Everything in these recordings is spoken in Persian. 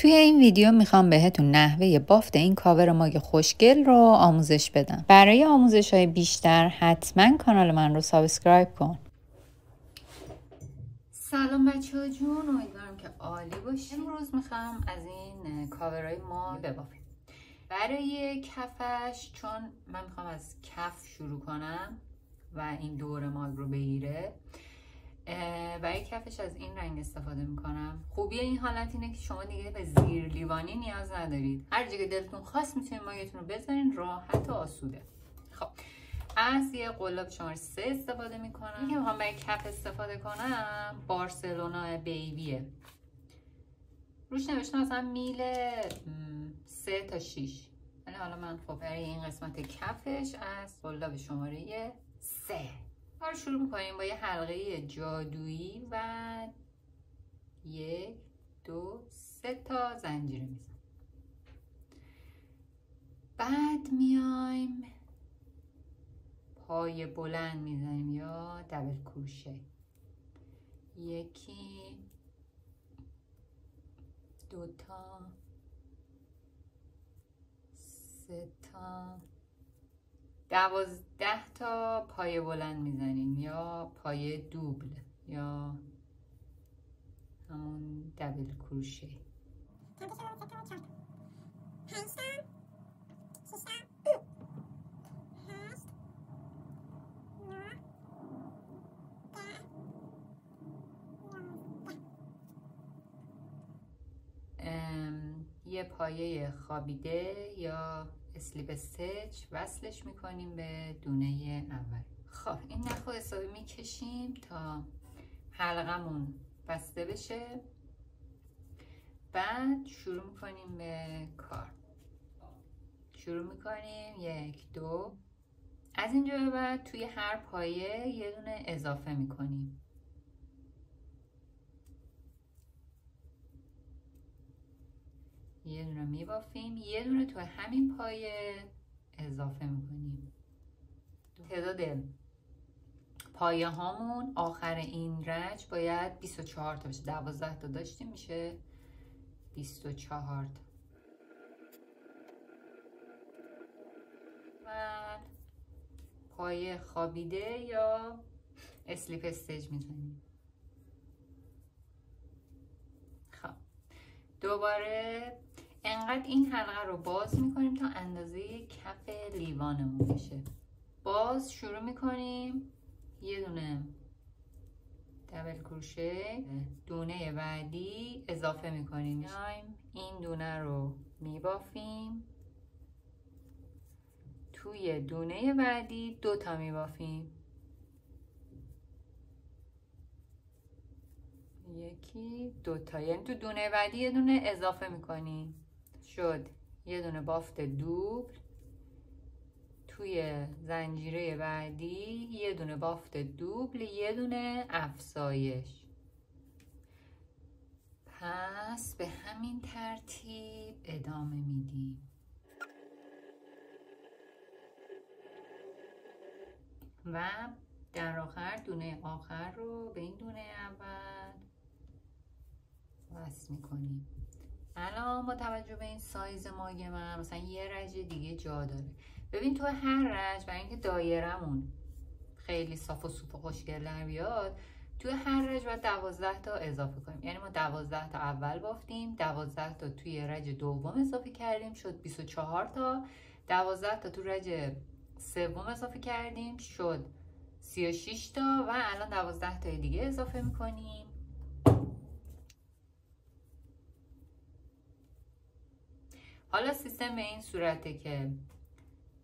توی این ویدیو میخوام بهتون نحوه بافت این کاور ماگ خوشگل رو آموزش بدم. برای آموزش های بیشتر حتما کانال من رو سابسکرایب کن. سلام بچه ها جون، امیدوارم که عالی باشید. امروز میخوام از این کاورهای ماگ ببافیم. برای کفش، چون من میخوام از کف شروع کنم و این دور ماگ رو بگیره، برای کفش از این رنگ استفاده میکنم. خوبی این حالت اینه که شما دیگه به زیر لیوانی نیاز ندارید، هر جا که دلتون خواست میتونید ماگتون رو بذارین راحت و آسوده. خب از یه قلاب شماره 3 استفاده میکنم. این که میخوام برای کف استفاده کنم بارسلونا بیبیه، روش نوشته مثلا میل 3 تا 6، ولی حالا من خب برای این قسمت کفش از قلاب شماره 3 کار شروع میکنیم. با یه حلقه جادویی و 1 2 3 تا زنجیره میزنم. بعد میایم پای بلند میزنیم یا دبل کروشه. 1 2 تا 3 تا 12 تا پای بلند میزنیم یا پای دوبل یا همون دبل کروشه. یه پایه خوابیده یا اسلیپ استیچ وصلش میکنیم به دونه اول. خب این نخو حسابی میکشیم تا حلقمون بسته بشه. بعد شروع میکنیم به کار. شروع میکنیم 1 2. از اینجا به بعد توی هر پایه یه دونه اضافه میکنیم. یه دونه میبافیم، یه دونه تو همین پایه اضافه میکنیم. تعداد پایه هامون آخر این رج باید 24 تا بشه. 12 تا داشتیم، میشه 24 تا. بعد پایه خوابیده یا اسلیپ استیج میزنیم. خب دوباره انقدر این حلقه رو باز میکنیم تا اندازه کف لیوانمون بشه. باز شروع میکنیم یه دونه دبل کروشه، دونه بعدی اضافه میکنیم. این دونه رو میبافیم، توی دونه بعدی 2 تا میبافیم. 1 2 تا، یعنی تو دونه بعدی یه دونه اضافه میکنیم. شد یه دونه بافت دوبل. توی زنجیره بعدی یه دونه بافت دوبل، یه دونه افزایش. پس به همین ترتیب ادامه میدیم و در آخر دونه آخر رو به این دونه اول وصل میکنیم. الان با توجه به این سایز ماگ من مثلا یه رج دیگه جا داره. ببین تو هر رج، برای اینکه دایرمون خیلی صاف و سوپ و خوشگل در بیاد، تو هر رج باید 12 تا اضافه کنیم. یعنی ما 12 تا اول بافتیم، 12 تا توی رج دوم اضافه کردیم، شد 24 تا. 12 تا تو رج سوم اضافه کردیم، شد 36 تا. و الان 12 تا دیگه اضافه میکنیم. حالا سیستم به این صورته که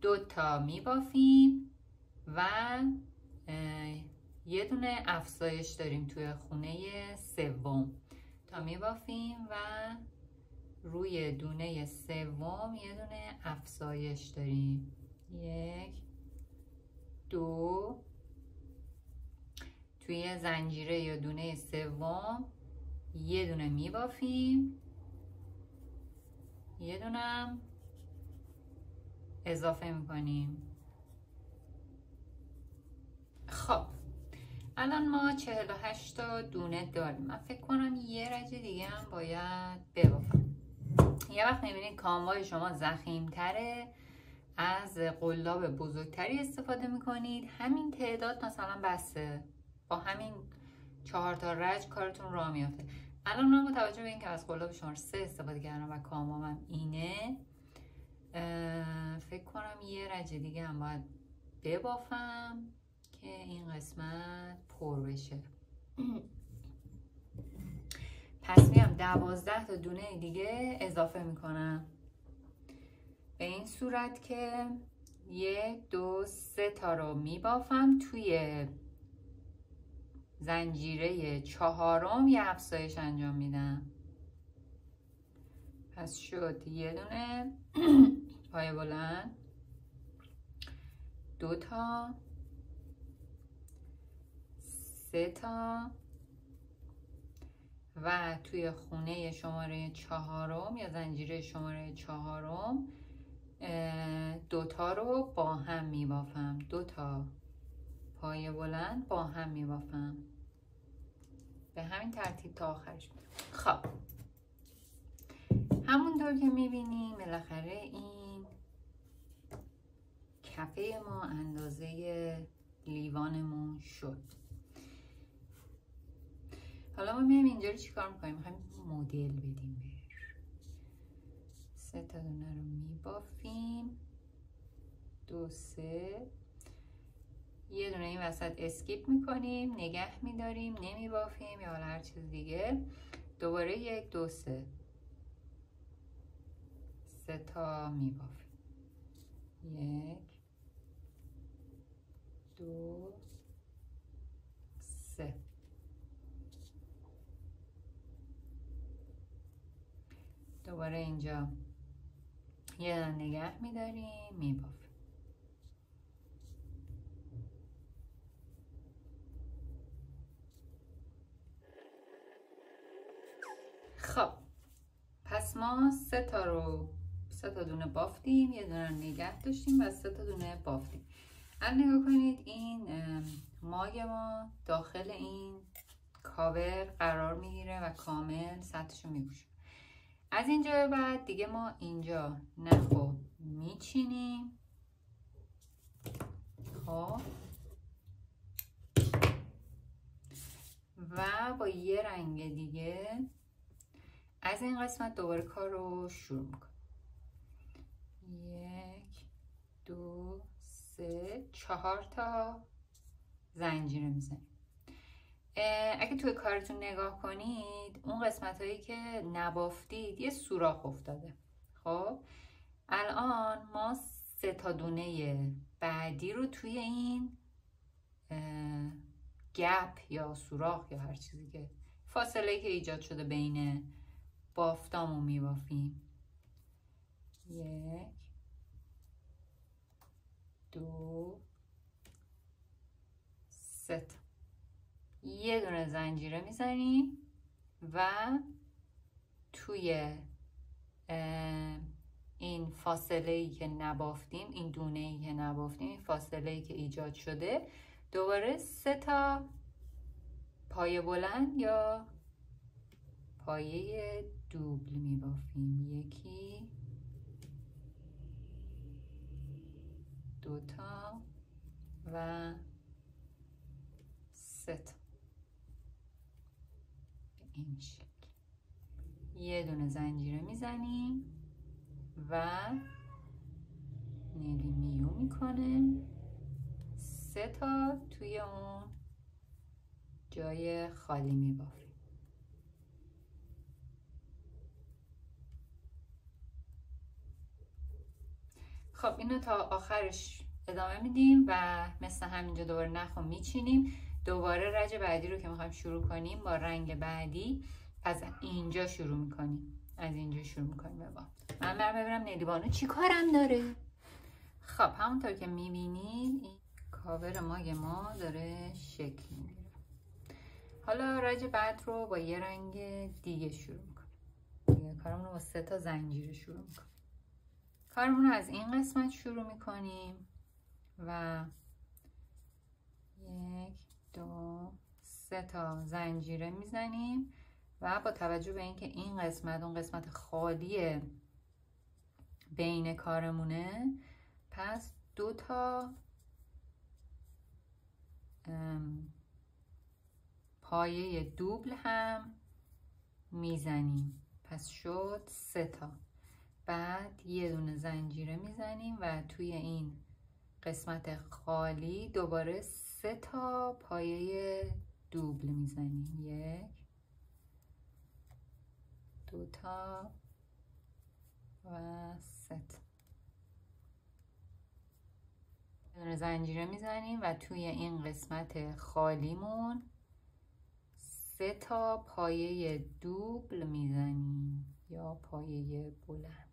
2 تا میبافیم و یه دونه افزایش داریم توی خونه سوم. تا میبافیم و روی دونه سوم یه دونه افزایش داریم. 1 2. توی زنجیره یا دونه سوم یه دونه میبافیم، یه دونم اضافه میکنیم. خب الان ما 48 تا دونه داریم. من فکر کنم یه رج دیگه هم باید ببافم. وقت میبینید کاموای شما ضخیم‌تره، از قلاب بزرگتری استفاده میکنید، همین تعداد مثلا بسته، با همین 4 تا رج کارتون راه میافته. الان من با توجه به اینکه از قلاب شماره 3 استفاده کردم و کاموام اینه، فکر کنم یه رج دیگه هم باید ببافم که این قسمت پر بشه. پس میام 12 تا دونه دیگه اضافه میکنم، به این صورت که 1 2 3 تا رو میبافم. توی زنجیره 4م یه افزایش انجام میدم. پس شد یه دونه پای بلند، 2 تا، 3 تا و توی خونه شماره 4م یا زنجیره شماره 4م 2 تا رو با هم میبافم. 2 تا پای بلند با هم میبافم، به همین ترتیب تا آخرش. خب همونطور که میبینیم بالاخره این کفه ما اندازه لیوانمون شد. حالا ما میایم اینجا رو چیکار میکنیم؟ میخوایم مدل بدیم بهش. 3 تا دونه رو میبافیم، 2 3، یه دونه این وسط اسکیپ میکنیم، نگه میداریم، نمیبافیم یا هر چیز دیگه. دوباره 1 2 3 تا میبافیم. 1 2 3. دوباره اینجا یه دونه نگه میداریم، میبافیم. خب پس ما 3 تا دونه بافتیم، یه دونه نگه داشتیم و 3 تا دونه بافتیم. الان نگاه کنید این ماگ ما داخل این کاور قرار میگیره و کامل سطحشو میپوشه. از اینجا به بعد دیگه ما اینجا نخو میچینیم. خب و با یه رنگ دیگه از این قسمت دوباره کار رو شروع میکنم. 1 2 3 4 تا زنجیره میزنیم. اگه توی کارتون نگاه کنید اون قسمت هایی که نبافتید یه سوراخ افتاده. خب الان ما 3 تا دونه بعدی رو توی این گپ یا سوراخ یا هر چیزی که فاصله که ایجاد شده بین بافتامون میبافیم. 1 2 3 تا. یه دونه زنجیره میزنیم و توی این فاصله ای که نبافتیم، این دونه ای که نبافتیم، این فاصله ای که ایجاد شده، دوباره 3 تا پایه بلند یا پایه دوبل میبافیم. 1 2 تا و 3 تا. به این شکل یه دونه زنجیره میزنیم و نیلی میو میکنه. 3 تا توی اون جای خالی میبافیم. خب اینو تا آخرش ادامه میدیم و مثل همینجا دوباره نخو میچینیم. دوباره رج بعدی رو که میخوایم شروع کنیم با رنگ بعدی از اینجا شروع میکنیم. از اینجا شروع میکنیم به بافت. من برم ببینم نیلی بانو چی کارم داره. خب همونطور که میبینید این کاور ماگ ما داره شکل میگیره. حالا رج بعد رو با یه رنگ دیگه شروع میکنیم. کارمون رو با 3 تا زنجیره شروع میکنیم. کارمون رو از این قسمت شروع میکنیم و 1 2 3 تا زنجیره میزنیم و با توجه به اینکه این قسمت اون قسمت خالی بین کارمونه، پس 2 تا پایه دوبل هم میزنیم، پس شد 3 تا. بعد یه دونه زنجیره میزنیم و توی این قسمت خالی دوباره 3 تا پایه دوبل میزنیم، 1 2 تا و 3 تا. یه دونه زنجیره میزنیم و توی این قسمت خالیمون 3 تا پایه دوبل میزنیم یا پایه بلند،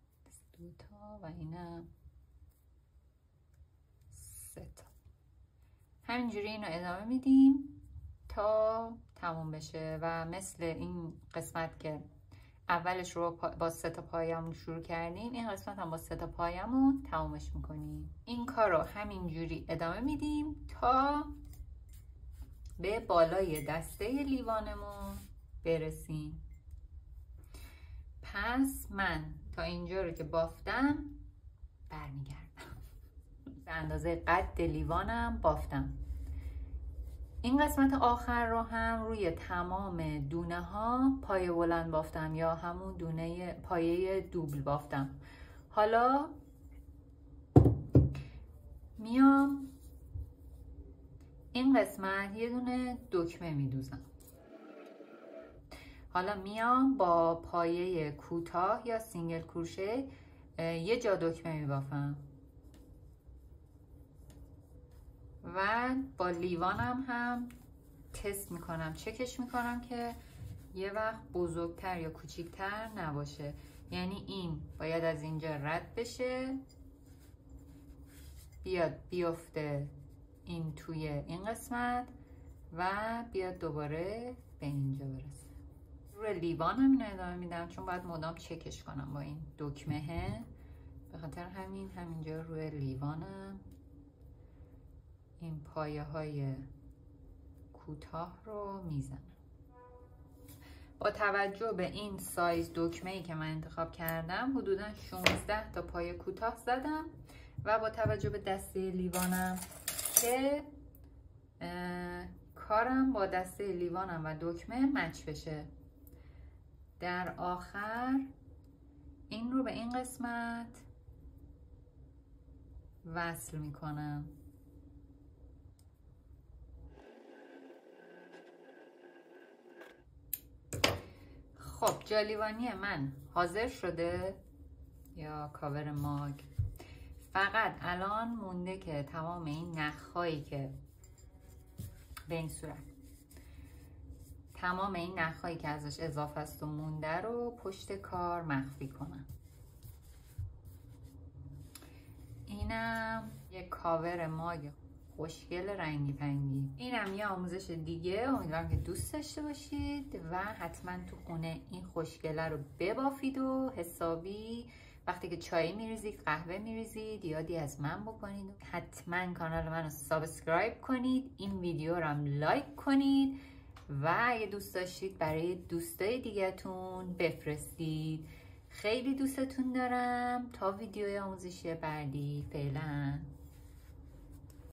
2 تا و اینم 3 تا. همینجوری اینو ادامه میدیم تا تموم بشه و مثل این قسمت که اولش رو با 3 تا پایه‌مون شروع کردیم، این قسمت هم با 3 تا پایه‌مون تمومش میکنیم. این کار رو همینجوری ادامه میدیم تا به بالای دسته لیوانمون برسیم. پس من تا اینجا رو که بافتم برمیگردم، به اندازه قد لیوانم بافتم. این قسمت آخر رو هم روی تمام دونه ها پایه بلند بافتم یا همون دونه پایه دوبل بافتم. حالا میام این قسمت یه دونه دکمه میدوزم. حالا میام با پایه کوتاه یا سینگل کروشه یه جا دکمه میبافم و با لیوانم هم تست میکنم، چکش میکنم که یه وقت بزرگتر یا کوچیکتر نباشه. یعنی این باید از اینجا رد بشه، بیاد بیفته این توی این قسمت و بیاد دوباره به اینجا برسه. روی لیوانم اینو ادامه میدم چون باید مدام چکش کنم با این دکمه، به خاطر همینجا روی لیوانم این پایه های کوتاه رو میزنم. با توجه به این سایز دکمه‌ای که من انتخاب کردم حدوداً 16 تا پایه کوتاه زدم و با توجه به دسته لیوانم که کارم با دسته لیوانم و دکمه مچ بشه، در آخر این رو به این قسمت وصل میکنم. خب جالیوانی من حاضر شده یا کاور ماگ. فقط الان مونده که تمام این نخهایی که به این صورت تمام این نخهایی که ازش اضافه است و مونده رو پشت کار مخفی کنم. اینم یک کاور ماگ خوشگل رنگی پنگی. اینم یه آموزش دیگه، امیدوارم که دوست داشته باشید و حتما تو خونه این خوشگله رو ببافید و حسابی وقتی که چای میریزید، قهوه میریزید، یادی از من بکنید. حتما کانال منو سابسکرایب کنید، این ویدیو رو هم لایک کنید و اگه دوست داشتید برای دوستای دیگه‌تون بفرستید. خیلی دوستتون دارم. تا ویدیوی آموزشی بعدی، فعلا.